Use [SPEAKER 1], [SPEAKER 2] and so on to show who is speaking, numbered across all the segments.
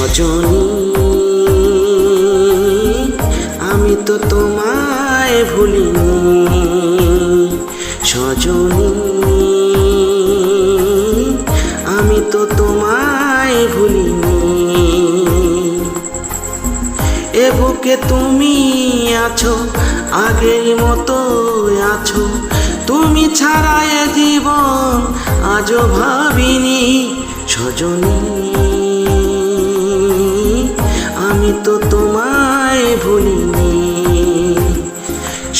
[SPEAKER 1] সজনী আমি তো তোমায় ভুলিনি, সজনী আমি তো তোমায় ভুলিনি। এ বুকে তুমি আছো, আগের মতো আছো, তুমি ছাড়া এ জীবন আজও ভাবিনি। সজনী আমি তো তোমায় ভুলিনি,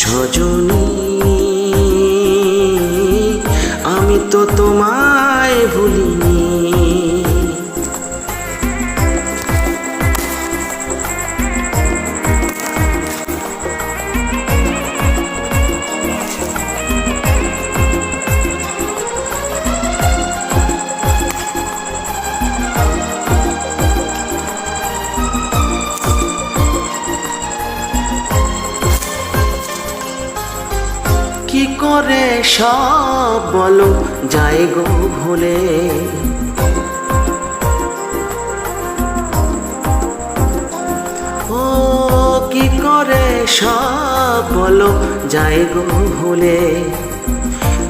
[SPEAKER 1] সজনী আমি তো তোমায় ভুলিনি। কি করে সব বলো যায় গো ভুলে, ও কি করে সব বলো যায় গো ভুলে।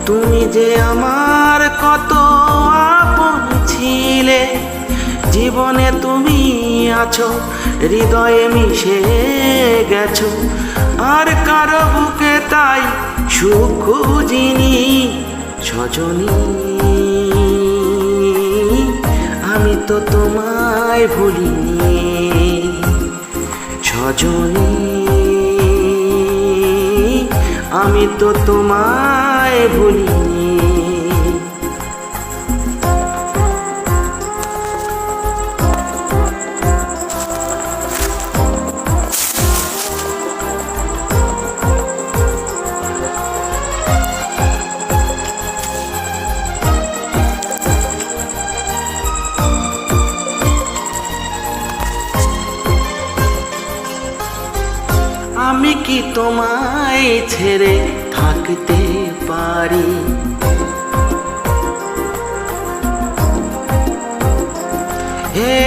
[SPEAKER 1] তুমি যে আমার কত আপন ছিলে, জীবনে তুমি আছো, হৃদয়ে মিশে গেছো, আর কারো বুকে তাই সুখ খুঁজিনি। সজনী আমি তো তোমায় ভুলিনি, সজনী আমি তো তোমায় ভুলিনি। আমি কি তোমায় ছেড়ে থাকতে পারি, হে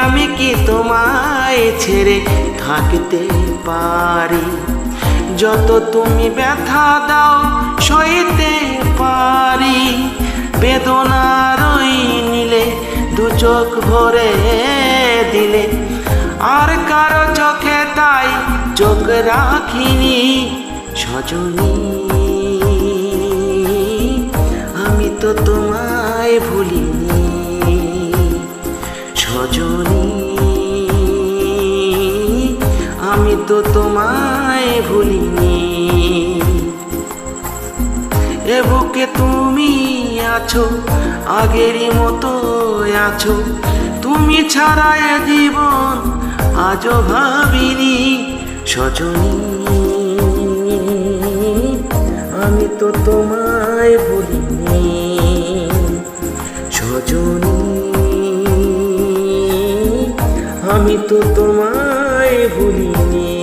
[SPEAKER 1] আমি কি তোমায় ছেড়ে থাকতে পারি। যত তুমি ব্যথা দাও সইতে পারি, বেদনার ওই নীলে দু চোখ ভরে দিলে, আর কারো চোখে তাই চোখ রাখিনি। সজনী আমি তো তোমায় ভুলিনি, সজনী আমি তো তোমায় ভুলিনি। এ বুকে তুমি আছো, আগেরই মতো আছো, তুমি ছাড়া এ জীবন আজও ভাবিনি। সজনী আমি তো তোমায় ভুলিনি, সজনী আমি তো তোমায় ভুলিনি।